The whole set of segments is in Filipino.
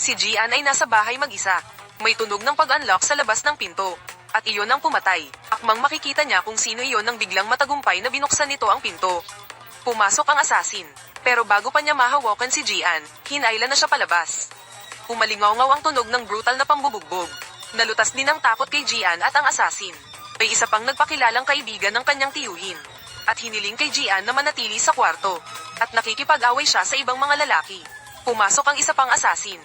Si Gian ay nasa bahay mag-isa. May tunog ng pag-unlock sa labas ng pinto. At iyon ang pumatay. Akmang makikita niya kung sino iyon nang biglang matagumpay na binuksan nito ang pinto. Pumasok ang asasin. Pero bago pa niya mahawakan si Gian, hinailan na siya palabas. Umalingaw-ngaw ang tunog ng brutal na pambubugbog. Nalutas din ang takot kay Gian at ang asasin. May isa pang nagpakilalang kaibigan ng kanyang tiyuhin. At hiniling kay Gian na manatili sa kwarto. At nakikipag-away siya sa ibang mga lalaki. Pumasok ang isa pang asasin.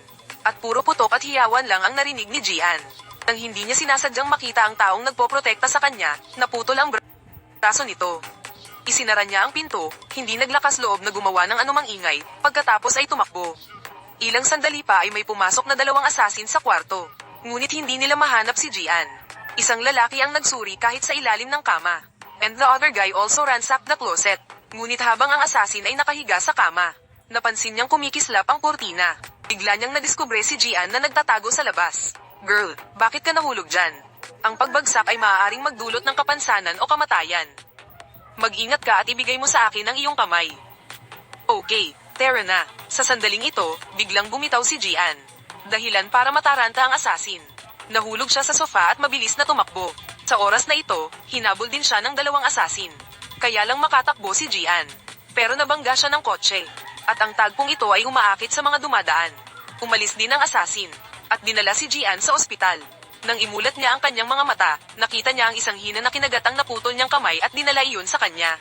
At puro putok at hiyawan lang ang narinig ni Gian. Nang hindi niya sinasadyang makita ang taong nagpoprotekta sa kanya, naputol ang braso nito. Isinara niya ang pinto, hindi naglakas loob na gumawa ng anumang ingay, pagkatapos ay tumakbo. Ilang sandali pa ay may pumasok na dalawang asasin sa kwarto. Ngunit hindi nila mahanap si Gian. Isang lalaki ang nagsuri kahit sa ilalim ng kama. And the other guy also ransacked the closet. Ngunit habang ang asasin ay nakahiga sa kama, napansin niyang kumikislap ang kurtina. Bigla niyang nadiskubre si Gian na nagtatago sa labas. Girl, bakit ka nahulog dyan? Ang pagbagsak ay maaaring magdulot ng kapansanan o kamatayan. Mag-ingat ka at ibigay mo sa akin ang iyong kamay. Okay, tara na. Sa sandaling ito, biglang bumitaw si Gian. Dahilan para mataranta ang asasin. Nahulog siya sa sofa at mabilis na tumakbo. Sa oras na ito, hinabol din siya ng dalawang asasin. Kaya lang makatakbo si Gian. Pero nabangga siya ng kotse. At ang tagpong ito ay umaakit sa mga dumadaan. Umalis din ang asasin. At dinala si Gian sa ospital. Nang imulat niya ang kanyang mga mata, nakita niya ang isang hina na kinagat ang naputol niyang kamay at dinala iyon sa kanya.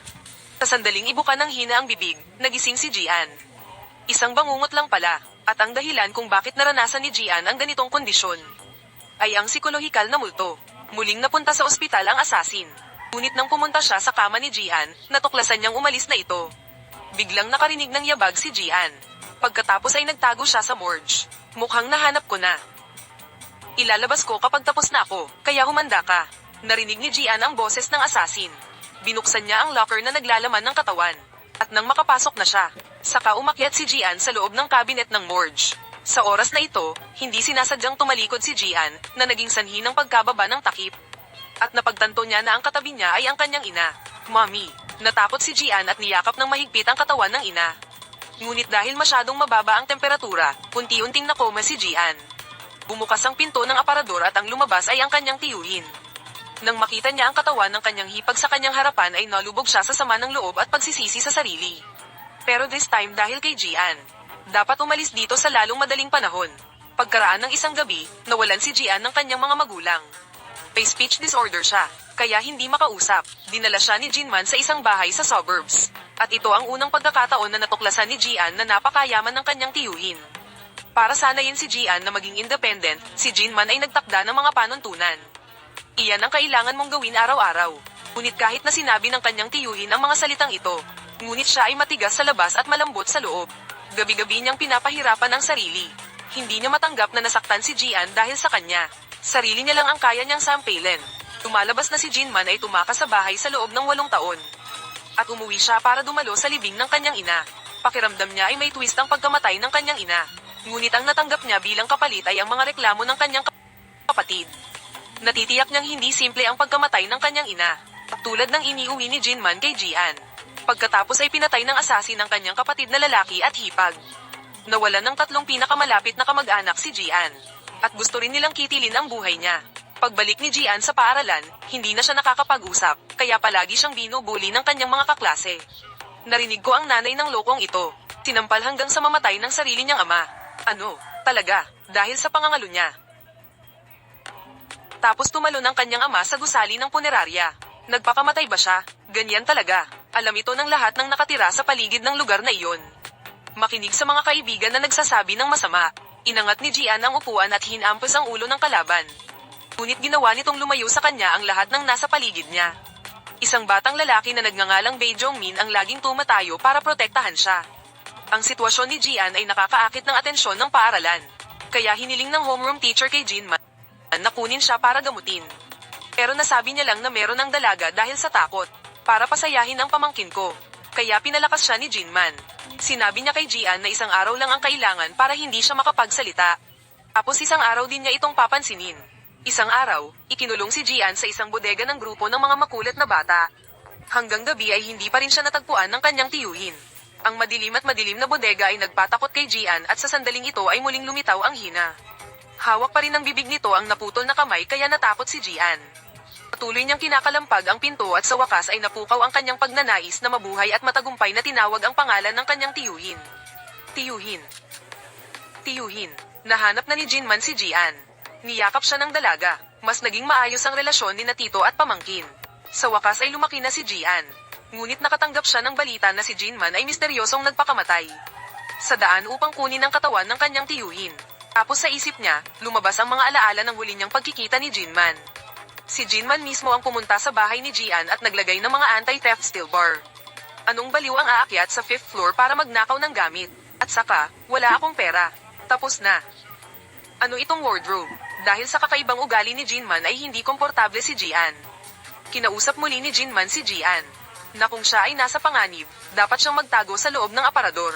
Sa sandaling ibuka ng hina ang bibig, nagising si Gian. Isang bangungot lang pala, at ang dahilan kung bakit naranasan ni Gian ang ganitong kondisyon ay ang psikolohikal na multo. Muling napunta sa ospital ang asasin. Ngunit nang pumunta siya sa kama ni Gian, natuklasan niyang umalis na ito. Biglang nakarinig ng yabag si Gian. Pagkatapos ay nagtago siya sa morgue. Mukhang nahanap ko na. Ilalabas ko kapag tapos na ako, kaya humanda ka. Narinig ni Gian ang boses ng asasin. Binuksan niya ang locker na naglalaman ng katawan. At nang makapasok na siya, saka umakyat si Gian sa loob ng cabinet ng morgue. Sa oras na ito, hindi sinasadyang tumalikod si Gian na naging sanhi ng pagkababa ng takip. At napagtanto niya na ang katabi niya ay ang kanyang ina. Mommy, natakot si Gian at niyakap ng mahigpit ang katawan ng ina. Ngunit dahil masyadong mababa ang temperatura, unti-unting nakoma si Gian. Bumukas ang pinto ng aparador at ang lumabas ay ang kanyang tiyuhin. Nang makita niya ang katawan ng kanyang hipag sa kanyang harapan ay nalubog siya sa sama ng loob at pagsisisi sa sarili. Pero this time dahil kay Gian, dapat umalis dito sa lalong madaling panahon. Pagkaraan ng isang gabi, nawalan si Gian ng kanyang mga magulang. May speech disorder siya, kaya hindi makausap. Dinala siya ni Jinman sa isang bahay sa suburbs. At ito ang unang pagkakataon na natuklasan ni Gian na napakayaman ng kanyang tiyuhin. Para sanayin si Gian na maging independent, si Jinman ay nagtakda ng mga panuntunan. Iyan ang kailangan mong gawin araw-araw. Ngunit kahit na sinabi ng kanyang tiyuhin ang mga salitang ito, ngunit siya ay matigas sa labas at malambot sa loob. Gabi-gabi niyang pinapahirapan ang sarili. Hindi niya matanggap na nasaktan si Gian dahil sa kanya. Sarili niya lang ang kaya niyang sampilin. Tumalabas na si Jinman ay tumakas sa bahay sa loob ng 8 taon. At umuwi siya para dumalo sa libing ng kanyang ina. Pakiramdam niya ay may twist ang pagkamatay ng kanyang ina. Ngunit ang natanggap niya bilang kapalit ay ang mga reklamo ng kanyang kapatid. Natitiyak niyang hindi simple ang pagkamatay ng kanyang ina. Tulad ng iniuwi ni Jinman kay Gian. Pagkatapos ay pinatay ng asasin ng kanyang kapatid na lalaki at hipag. Nawalan ng 3 pinakamalapit na kamag-anak si Gian. At gusto rin nilang kitilin ang buhay niya. Pagbalik ni Gian sa paaralan, hindi na siya nakakapag-usap, kaya palagi siyang binubuli ng kanyang mga kaklase. Narinig ko ang nanay ng lokong ito. Sinampal hanggang sa mamatay ng sarili niyang ama. Ano, talaga, dahil sa pangangalo niya. Tapos tumalon ang kanyang ama sa gusali ng punerarya. Nagpakamatay ba siya? Ganyan talaga. Alam ito ng lahat ng nakatira sa paligid ng lugar na iyon. Makinig sa mga kaibigan na nagsasabi ng masama. Inangat ni Gian ang upuan at hinampas ang ulo ng kalaban. Ngunit ginawa nitong lumayo sa kanya ang lahat ng nasa paligid niya. Isang batang lalaki na nagngangalang Bae Jongmin ang laging tumatayo para protektahan siya. Ang sitwasyon ni Gian ay nakakaakit ng atensyon ng paaralan. Kaya hiniling ng homeroom teacher kay Jinman na kunin siya para gamutin. Pero nasabi niya lang na meron ng dalaga dahil sa takot. Para pasayahin ang pamangkin ko. Kaya pinalakas siya ni Jinman. Sinabi niya kay Gian na isang araw lang ang kailangan para hindi siya makapagsalita. Tapos isang araw din niya itong papansinin. Isang araw, ikinulong si Gian sa isang bodega ng grupo ng mga makulit na bata. Hanggang gabi ay hindi pa rin siya natagpuan ng kanyang tiyuhin. Ang madilim at madilim na bodega ay nagpatakot kay Gian at sa sandaling ito ay muling lumitaw ang hina. Hawak pa rin ng bibig nito ang naputol na kamay kaya natakot si Gian. Patuloy niyang kinakalampag ang pinto at sa wakas ay napukaw ang kanyang pagnanais na mabuhay at matagumpay na tinawag ang pangalan ng kanyang tiyuhin. Tiyuhin. Tiyuhin. Nahanap na ni Jinman si Gian. Niyakap siya ng dalaga. Mas naging maayos ang relasyon ni na tito at pamangkin. Sa wakas ay lumaki na si Gian. Ngunit nakatanggap siya ng balita na si Jinman ay misteryosong nagpakamatay. Sa daan upang kunin ang katawan ng kanyang tiyuhin. Tapos sa isip niya, lumabas ang mga alaala ng huli niyang pagkikita ni Jinman. Si Jinman mismo ang pumunta sa bahay ni Gian at naglagay ng mga anti-theft steel bar. Anong baliw ang aakyat sa 5th floor para magnakaw ng gamit? At saka, wala akong pera. Tapos na. Ano itong wardrobe? Dahil sa kakaibang ugali ni Jinman ay hindi komportable si Gian. Kinausap muli ni Jinman si Gian. Na kung siya ay nasa panganib, dapat siyang magtago sa loob ng aparador.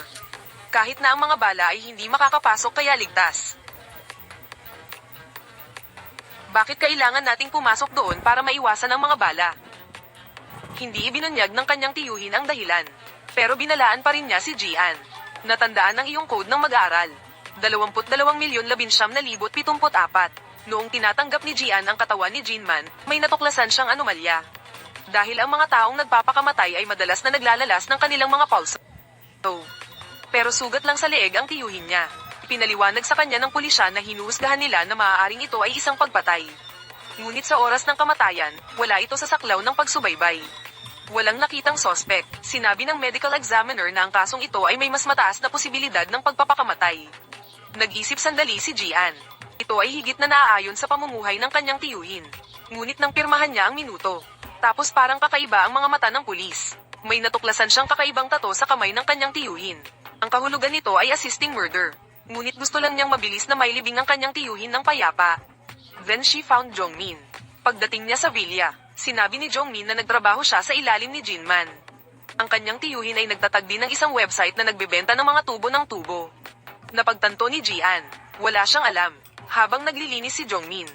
Kahit na ang mga bala ay hindi makakapasok kaya ligtas. Bakit kailangan nating pumasok doon para maiwasan ang mga bala? Hindi ibinunyag ng kanyang tiyuhin ang dahilan. Pero binalaan pa rin niya si Gian. Natandaan ang iyong code ng mag-aaral. 22,900,074. Noong tinatanggap ni Gian ang katawan ni Jinman, may natuklasan siyang anomalya. Dahil ang mga taong nagpapakamatay ay madalas na naglalalas ng kanilang mga pulse. Pero sugat lang sa leeg ang tiyuhin niya. Pinaliwanag sa kanya ng pulisya na hinuhusgahan nila na maaaring ito ay isang pagpatay. Ngunit sa oras ng kamatayan, wala ito sa saklaw ng pagsubaybay. Walang nakitang sospek. Sinabi ng medical examiner na ang kasong ito ay may mas mataas na posibilidad ng pagpapakamatay. Nag-isip sandali si Gian. Ito ay higit na naaayon sa pamumuhay ng kanyang tiyuhin. Ngunit nang pirmahan niya ang minuto. Tapos parang kakaiba ang mga mata ng pulis. May natuklasan siyang kakaibang tato sa kamay ng kanyang tiyuhin. Ang kahulugan nito ay assisting murder. Ngunit gusto lang niyang mabilis na mailibing ang kanyang tiyuhin ng payapa. Then she found Jongmin. Pagdating niya sa villa, sinabi ni Jongmin na nagtrabaho siya sa ilalim ni Jinman. Ang kanyang tiyuhin ay nagtatag din ng isang website na nagbebenta ng mga tubo ng tubo. Napagtanto ni Gian, wala siyang alam, habang naglilinis si Jongmin.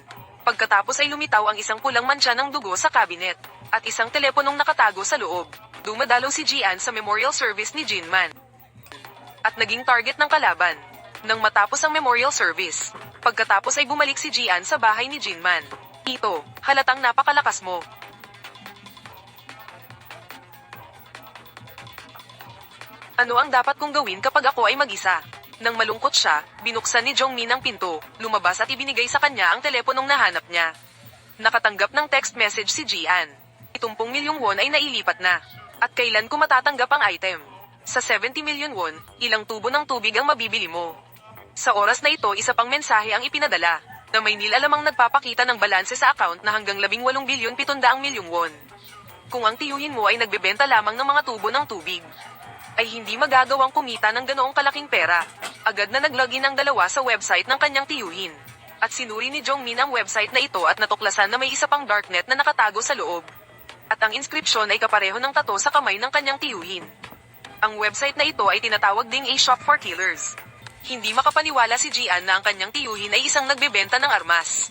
Pagkatapos ay lumitaw ang isang pulang mantsa ng dugo sa cabinet, at isang teleponong nakatago sa loob. Dumadalaw si Gian sa memorial service ni Jinman. At naging target ng kalaban. Nang matapos ang memorial service, pagkatapos ay bumalik si Gian sa bahay ni Jinman. Tito, halatang napakalakas mo. Ano ang dapat kong gawin kapag ako ay mag-isa? Nang malungkot siya, binuksan ni Jongmin ang pinto, lumabas at ibinigay sa kanya ang teleponong nahanap niya. Nakatanggap ng text message si Gian. 70 milyong won ay nailipat na. At kailan ko matatanggap ang item? Sa 70 milyon won, ilang tubo ng tubig ang mabibili mo? Sa oras na ito, isa pang mensahe ang ipinadala, na may nilalamang nagpapakita ng balanse sa account na hanggang 18,700,000,000 won. Kung ang tiyuhin mo ay nagbebenta lamang ng mga tubo ng tubig, ay hindi magagawang kumita ng ganoong kalaking pera. Agad na nag-login ang dalawa sa website ng kanyang tiyuhin. At sinuri ni Jongmin ang website na ito at natuklasan na may isa pang darknet na nakatago sa loob. At ang inskripsyon ay kapareho ng tato sa kamay ng kanyang tiyuhin. Ang website na ito ay tinatawag ding a shop for killers. Hindi makapaniwala si Gian na ang kanyang tiyuhin ay isang nagbebenta ng armas.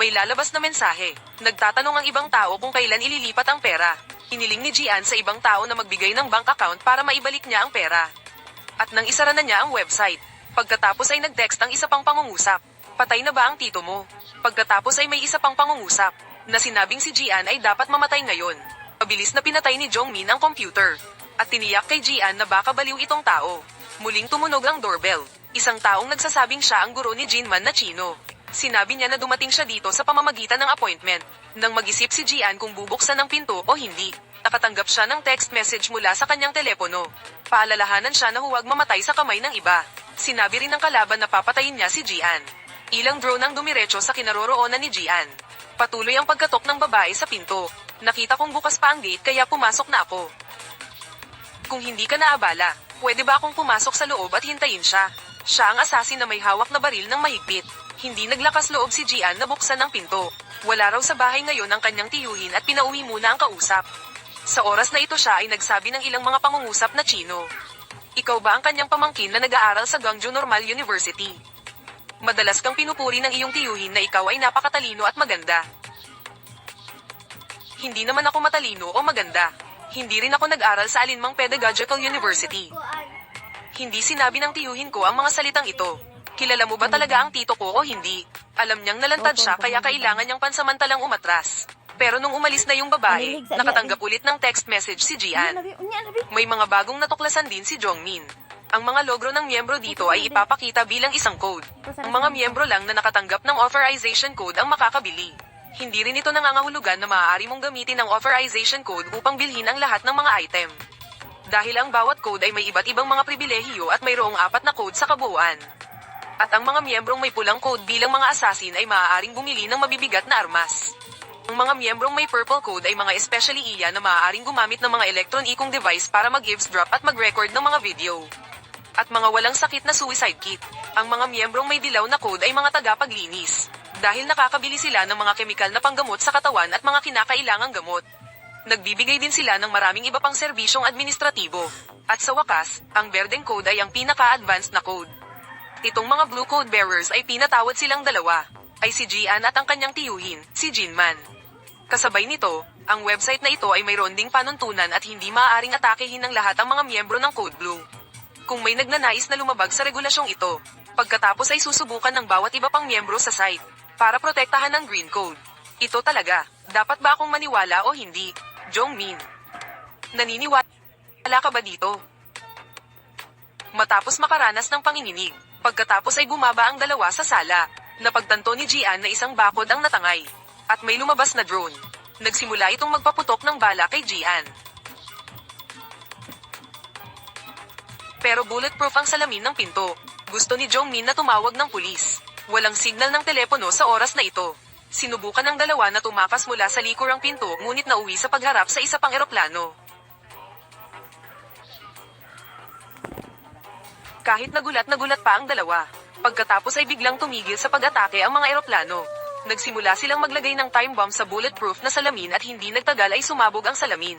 May lalabas na mensahe. Nagtatanong ang ibang tao kung kailan ililipat ang pera. Hiniling ni Gian sa ibang tao na magbigay ng bank account para maibalik niya ang pera. At nang isara na niya ang website. Pagkatapos ay nag-text ang isa pang pangungusap. Patay na ba ang tito mo? Pagkatapos ay may isa pang pangungusap, na sinabing si Gian ay dapat mamatay ngayon. Mabilis na pinatay ni Jongmin ang computer. At tiniyak kay Gian na baka baliw itong tao. Muling tumunog ang doorbell. Isang taong nagsasabing siya ang guro ni Jinman na Chino. Sinabi niya na dumating siya dito sa pamamagitan ng appointment. Nang mag-isip si Gian kung bubuksan ang pinto o hindi, nakatanggap siya ng text message mula sa kanyang telepono. Paalalahanan siya na huwag mamatay sa kamay ng iba. Sinabi rin ng kalaban na papatayin niya si Gian. Ilang drone ang dumiretso sa kinaroroonan ni Gian. Patuloy ang pagkatok ng babae sa pinto. Nakita kong bukas pa ang gate kaya pumasok na ako. Kung hindi ka naabala, pwede ba akong pumasok sa loob at hintayin siya? Siya ang assassin na may hawak na baril ng mahigpit. Hindi naglakas loob si Gian na buksan ang pinto. Wala raw sa bahay ngayon ang kanyang tiyuhin at pinauwi muna ang kausap. Sa oras na ito siya ay nagsabi ng ilang mga pangungusap na Chino. Ikaw ba ang kanyang pamangkin na nag-aaral sa Gwangju Normal University? Madalas kang pinupuri ng iyong tiyuhin na ikaw ay napakatalino at maganda. Hindi naman ako matalino o maganda. Hindi rin ako nag-aral sa alinmang pedagogical university. Hindi sinabi ng tiyuhin ko ang mga salitang ito. Kilala mo ba talaga ang tito ko o hindi? Alam niyang nalantad siya kaya kailangan niyang pansamantalang umatras. Pero nung umalis na yung babae, nakatanggap ulit ng text message si Gian. May mga bagong natuklasan din si Jongmin. Ang mga logro ng miyembro dito ay ipapakita bilang isang code. Ang mga miyembro lang na nakatanggap ng authorization code ang makakabili. Hindi rin ito nangangahulugan na maaari mong gamitin ang authorization code upang bilhin ang lahat ng mga item. Dahil ang bawat code ay may iba't ibang mga pribilehiyo at mayroong 4 na code sa kabuuan. At ang mga miyembrong may pulang code bilang mga assassin ay maaaring bumili ng mabibigat na armas. Ang mga miyembrong may purple code ay mga especially iya na maaaring gumamit ng mga elektronikong device para mag-eavesdrop at mag-record ng mga video. At mga walang sakit na suicide kit. Ang mga miyembrong may dilaw na code ay mga tagapaglinis. Dahil nakakabili sila ng mga kemikal na panggamot sa katawan at mga kinakailangang gamot. Nagbibigay din sila ng maraming iba pang serbisyong administratibo. At sa wakas, ang berdeng code ay ang pinaka-advanced na code. Itong mga blue code bearers ay pinatawad silang dalawa. Ay si Gian at ang kanyang tiyuhin, si Jinman. Kasabay nito, ang website na ito ay mayroon ding panuntunan at hindi maaaring atakehin ng lahat ang mga miyembro ng Code Blue. Kung may nagnanais na lumabag sa regulasyong ito, pagkatapos ay susubukan ng bawat iba pang miyembro sa site, para protektahan ng Green Code. Ito talaga, dapat ba akong maniwala o hindi? Jongmin. Naniniwala ka ba dito? Matapos makaranas ng panginginig, pagkatapos ay bumaba ang dalawa sa sala, napagtanto ni Gian na isang bakod ang natangay. At may lumabas na drone. Nagsimula itong magpaputok ng bala kay Gian. Pero bulletproof ang salamin ng pinto. Gusto ni Jongmin na tumawag ng pulis. Walang signal ng telepono sa oras na ito. Sinubukan ng dalawa na tumakas mula sa likurang pinto ngunit nauwi sa pagharap sa isa pang eroplano. Kahit nagulat pa ang dalawa. Pagkatapos ay biglang tumigil sa pag-atake ang mga eroplano. Nagsimula silang maglagay ng time bomb sa bulletproof na salamin at hindi nagtagal ay sumabog ang salamin.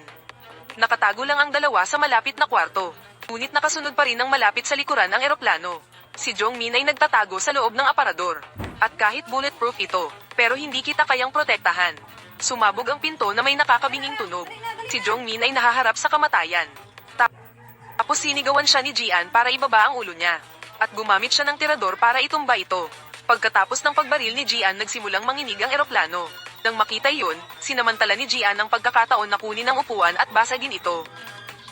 Nakatago lang ang dalawa sa malapit na kwarto. Ngunit nakasunod pa rin ng malapit sa likuran ang eroplano. Si Jongmin ay nagtatago sa loob ng aparador. At kahit bulletproof ito, pero hindi kita kayang protektahan. Sumabog ang pinto na may nakakabinging tunog. Si Jongmin ay nahaharap sa kamatayan. Tapos sinigawan siya ni Gian para ibaba ang ulo niya. At gumamit siya ng tirador para itumba ito. Pagkatapos ng pagbaril ni Gian nagsimulang manginig ang eroplano. Nang makita iyon, sinamantala ni Gian ang pagkakataon na kunin ang upuan at basagin ito.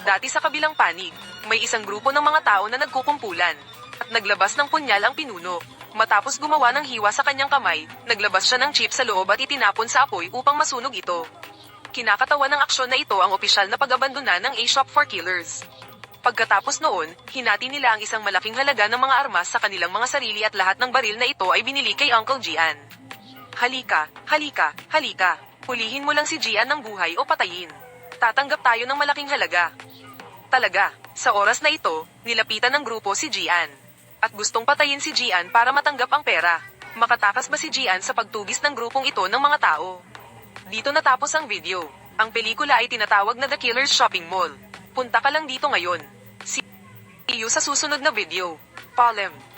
Dati sa kabilang panig, may isang grupo ng mga tao na nagkukumpulan. At naglabas ng punyal ang pinuno. Matapos gumawa ng hiwa sa kanyang kamay, naglabas siya ng chip sa loob at itinapon sa apoy upang masunog ito. Kinakatawan ng aksyon na ito ang opisyal na pag-abandona ng A-Shop for Killers. Pagkatapos noon, hinati nila ang isang malaking halaga ng mga armas sa kanilang mga sarili at lahat ng baril na ito ay binili kay Uncle Gian. Halika, halika, halika. Hulihin mo lang si Gian ng buhay o patayin. Tatanggap tayo ng malaking halaga. Talaga, sa oras na ito, nilapitan ng grupo si Gian. At gustong patayin si Gian para matanggap ang pera. Makatakas ba si Gian sa pagtugis ng grupong ito ng mga tao? Dito natapos ang video. Ang pelikula ay tinatawag na The Killer's Shopping Mall. Punta ka lang dito ngayon. See you sa susunod na video. Palem.